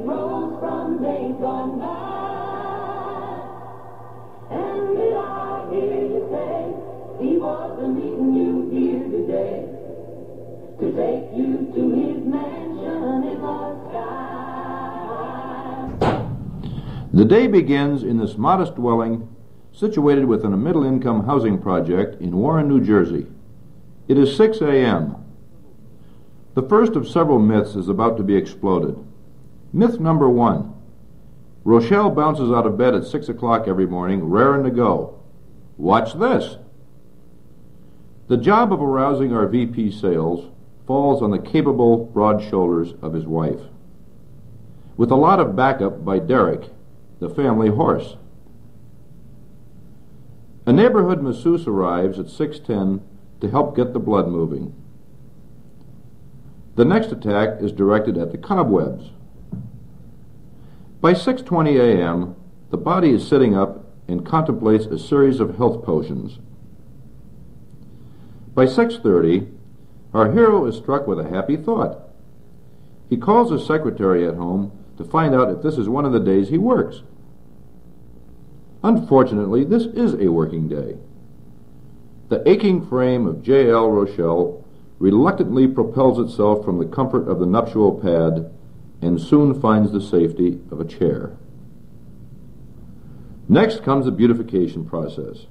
rose from days gone by. And did I hear you say he was a meeting you here today to take you to his mansion in the sky? The day begins in this modest dwelling situated within a middle-income housing project in Warren, New Jersey. It is 6 a.m. The first of several myths is about to be exploded. Myth number 1. Rochelle bounces out of bed at 6 o'clock every morning, raring to go. Watch this. The job of arousing our VP sales falls on the capable, broad shoulders of his wife, with a lot of backup by Derek, the family horse. A neighborhood masseuse arrives at 6:10 to help get the blood moving. The next attack is directed at the cobwebs. By 6:20 a.m., the body is sitting up and contemplates a series of health potions. By 6:30, our hero is struck with a happy thought. He calls his secretary at home to find out if this is one of the days he works. Unfortunately, this is a working day. The aching frame of J.L. Rochelle reluctantly propels itself from the comfort of the nuptial pad and soon finds the safety of a chair. Next comes the beautification process,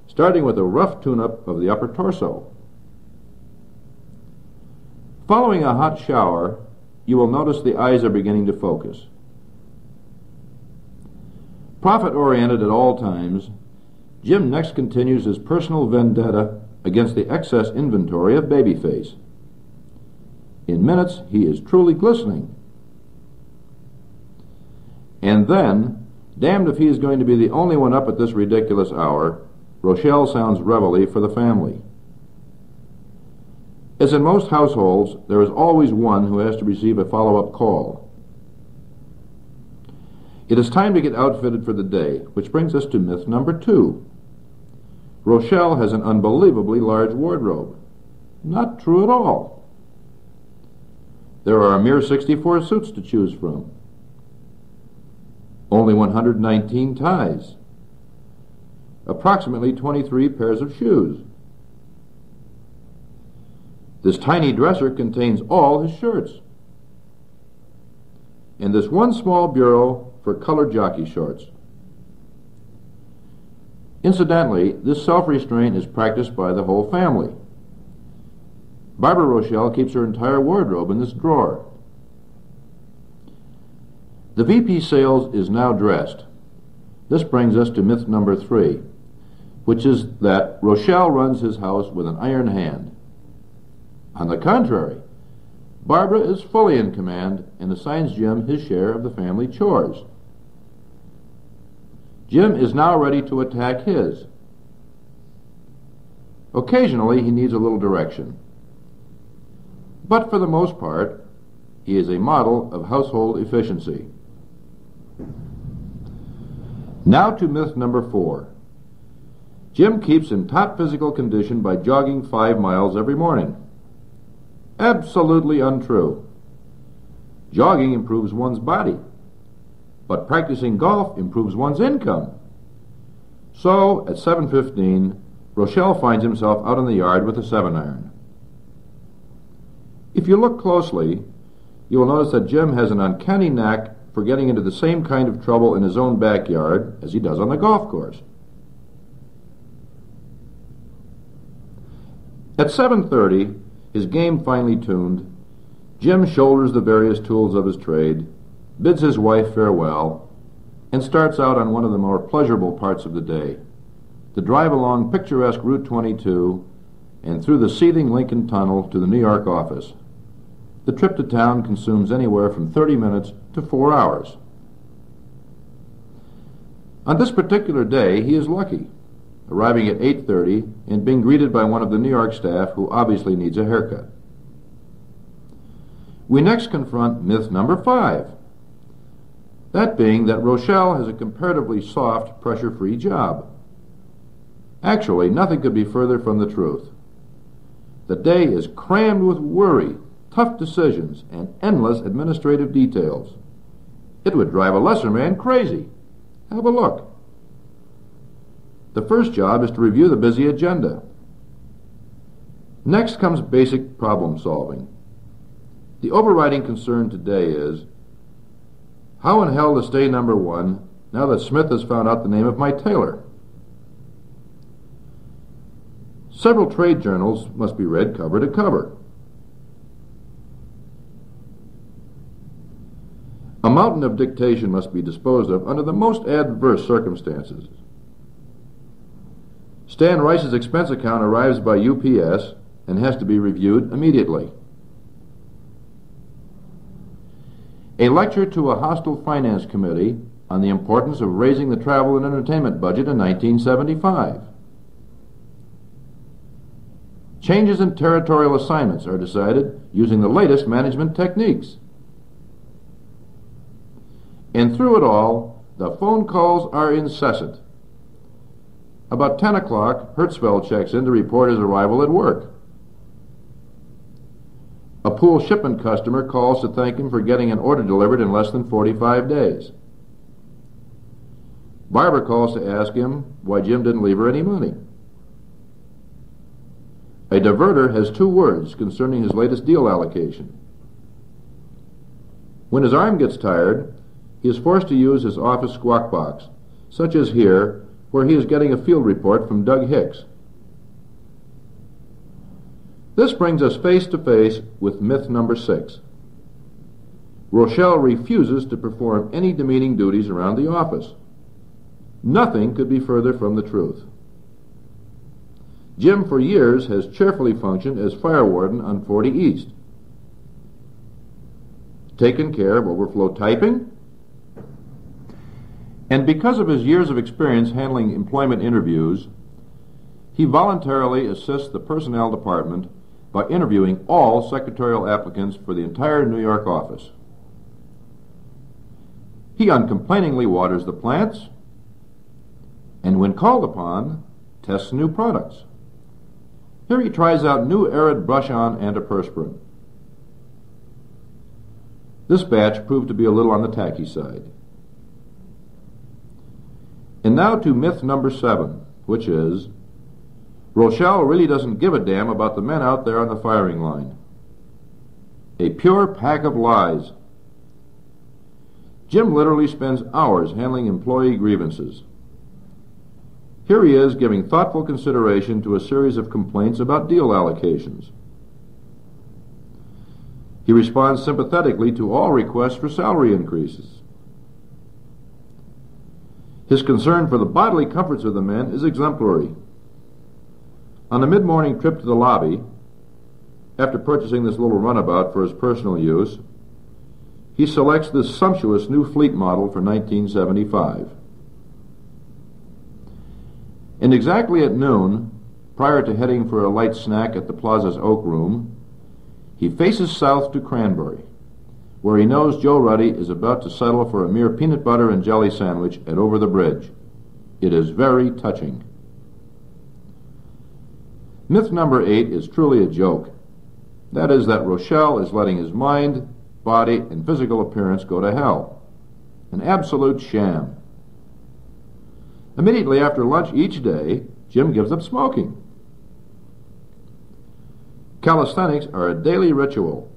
starting with a rough tune-up of the upper torso. Following a hot shower, you will notice the eyes are beginning to focus. Profit-oriented at all times, Jim next continues his personal vendetta against the excess inventory of Babyface. In minutes, he is truly glistening. And then, damned if he is going to be the only one up at this ridiculous hour, Rochelle sounds reveille for the family. As in most households, there is always one who has to receive a follow-up call. It is time to get outfitted for the day, which brings us to myth number 2. Rochelle has an unbelievably large wardrobe. Not true at all. There are a mere 64 suits to choose from. Only 119 ties. Approximately 23 pairs of shoes. This tiny dresser contains all his shirts. And this one small bureau for colored jockey shorts. Incidentally, this self-restraint is practiced by the whole family. Barbara Rochelle keeps her entire wardrobe in this drawer. The VP sales is now dressed. This brings us to myth number 3, which is that Rochelle runs his house with an iron hand. On the contrary, Barbara is fully in command and assigns Jim his share of the family chores. Jim is now ready to attack his. Occasionally, he needs a little direction. But for the most part, he is a model of household efficiency. Now to myth number 4. Jim keeps in top physical condition by jogging 5 miles every morning. Absolutely untrue. Jogging improves one's body, but practicing golf improves one's income. So, at 7:15, Rochelle finds himself out in the yard with a 7-iron. If you look closely, you will notice that Jim has an uncanny knack for getting into the same kind of trouble in his own backyard as he does on the golf course. At 7:30, his game finely tuned, Jim shoulders the various tools of his trade, bids his wife farewell, and starts out on one of the more pleasurable parts of the day, the drive along picturesque Route 22 and through the seething Lincoln Tunnel to the New York office. The trip to town consumes anywhere from 30 minutes to 4 hours. On this particular day, he is lucky, arriving at 8:30 and being greeted by one of the New York staff who obviously needs a haircut. We next confront myth number 5, that being that Rochelle has a comparatively soft, pressure-free job. Actually, nothing could be further from the truth. The day is crammed with worry, tough decisions, and endless administrative details. It would drive a lesser man crazy. Have a look. The first job is to review the busy agenda. Next comes basic problem solving. The overriding concern today is, how in hell to stay number one now that Smith has found out the name of my tailor? Several trade journals must be read cover to cover. A mountain of dictation must be disposed of under the most adverse circumstances. Stan Rice's expense account arrives by UPS and has to be reviewed immediately. A lecture to a hostile finance committee on the importance of raising the travel and entertainment budget in 1975. Changes in territorial assignments are decided using the latest management techniques. And through it all, the phone calls are incessant. About 10 o'clock, Hertzfeld checks in to report his arrival at work. A pool shipment customer calls to thank him for getting an order delivered in less than 45 days. Barbara calls to ask him why Jim didn't leave her any money. A diverter has 2 words concerning his latest deal allocation. When his arm gets tired, he is forced to use his office squawk box, such as here, where he is getting a field report from Doug Hicks. This brings us face to face with myth number 6. Rochelle refuses to perform any demeaning duties around the office. Nothing could be further from the truth. Jim for years has cheerfully functioned as fire warden on 40 East. Taken care of overflow typing, and because of his years of experience handling employment interviews, he voluntarily assists the personnel department by interviewing all secretarial applicants for the entire New York office. He uncomplainingly waters the plants, and when called upon, tests new products. Here he tries out new arid brush-on antiperspirant. This batch proved to be a little on the tacky side. And now to myth number 7, which is, Rochelle really doesn't give a damn about the men out there on the firing line. A pure pack of lies. Jim literally spends hours handling employee grievances. Here he is giving thoughtful consideration to a series of complaints about deal allocations. He responds sympathetically to all requests for salary increases. His concern for the bodily comforts of the men is exemplary. On a mid-morning trip to the lobby, after purchasing this little runabout for his personal use, he selects this sumptuous new fleet model for 1975. And exactly at noon, prior to heading for a light snack at the Plaza's Oak Room, he faces south to Cranberry, where he knows Joe Ruddy is about to settle for a mere peanut butter and jelly sandwich at Over the Bridge. It is very touching. Myth number 8 is truly a joke. That is that Rochelle is letting his mind, body, and physical appearance go to hell. An absolute sham. Immediately after lunch each day, Jim gives up smoking. Calisthenics are a daily ritual.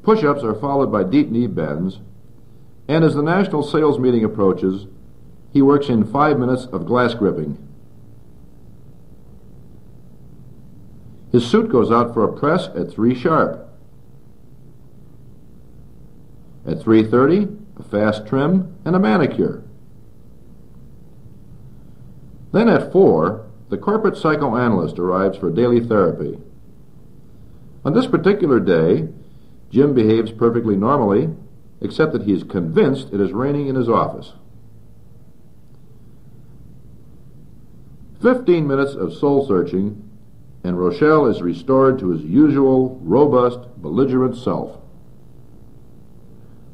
Push-ups are followed by deep knee bends, and as the national sales meeting approaches, he works in 5 minutes of glass gripping. His suit goes out for a press at 3 sharp. At 3:30, a fast trim and a manicure. Then at 4, the corporate psychoanalyst arrives for daily therapy. On this particular day, Jim behaves perfectly normally, except that he is convinced it is raining in his office. 15 minutes of soul-searching, and Rochelle is restored to his usual, robust, belligerent self.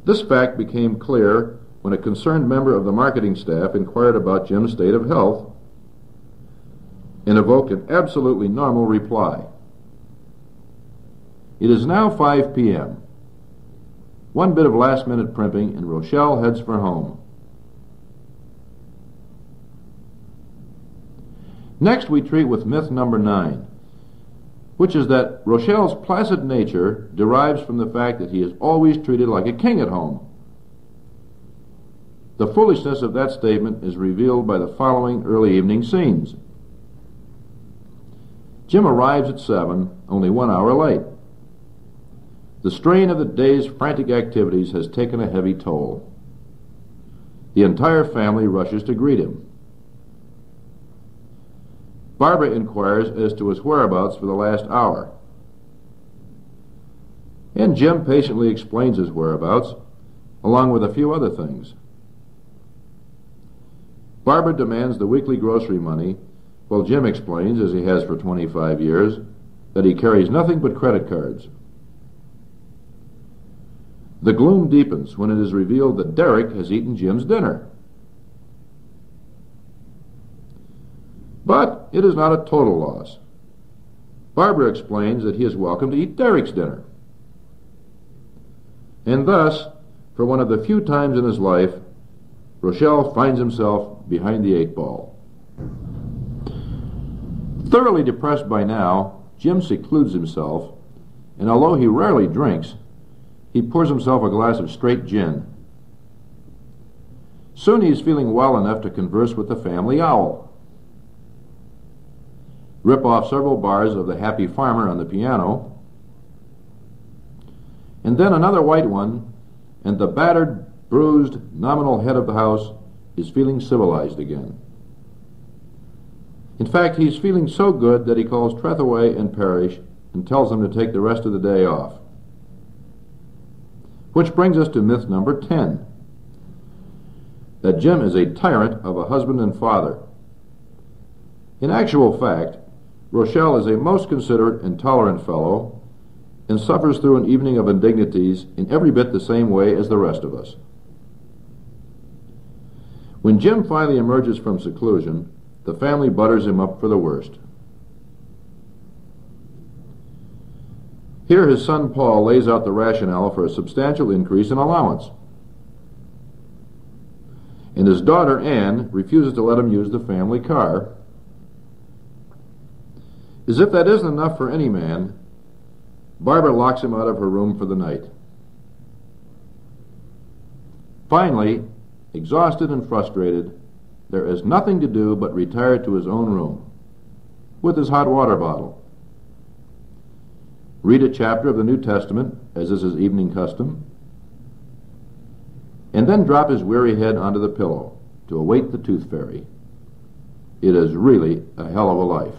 This fact became clear when a concerned member of the marketing staff inquired about Jim's state of health and evoked an absolutely normal reply. It is now 5 p.m. One bit of last-minute primping, and Rochelle heads for home. Next, we treat with myth number 9, which is that Rochelle's placid nature derives from the fact that he is always treated like a king at home. The foolishness of that statement is revealed by the following early evening scenes. Jim arrives at 7, only 1 hour late. The strain of the day's frantic activities has taken a heavy toll. The entire family rushes to greet him. Barbara inquires as to his whereabouts for the last hour. And Jim patiently explains his whereabouts, along with a few other things. Barbara demands the weekly grocery money, while Jim explains, as he has for 25 years, that he carries nothing but credit cards. The gloom deepens when it is revealed that Derek has eaten Jim's dinner. But it is not a total loss. Barbara explains that he is welcome to eat Derek's dinner. And thus, for one of the few times in his life, Rochelle finds himself behind the 8 ball. Thoroughly depressed by now, Jim secludes himself, and although he rarely drinks, he pours himself a glass of straight gin. Soon he is feeling well enough to converse with the family owl, rip off several bars of the Happy Farmer on the piano, and then another white one, and the battered, bruised, nominal head of the house is feeling civilized again. In fact, he's feeling so good that he calls Trethaway and Parrish and tells them to take the rest of the day off. Which brings us to myth number 10, that Jim is a tyrant of a husband and father. In actual fact, Rochelle is a most considerate and tolerant fellow and suffers through an evening of indignities in every bit the same way as the rest of us. When Jim finally emerges from seclusion, the family butters him up for the worst. Here his son Paul lays out the rationale for a substantial increase in allowance. And his daughter Anne refuses to let him use the family car. As if that isn't enough for any man, Barbara locks him out of her room for the night. Finally, exhausted and frustrated, there is nothing to do but retire to his own room with his hot water bottle, read a chapter of the New Testament, as is his evening custom, and then drop his weary head onto the pillow to await the tooth fairy. It is really a hell of a life.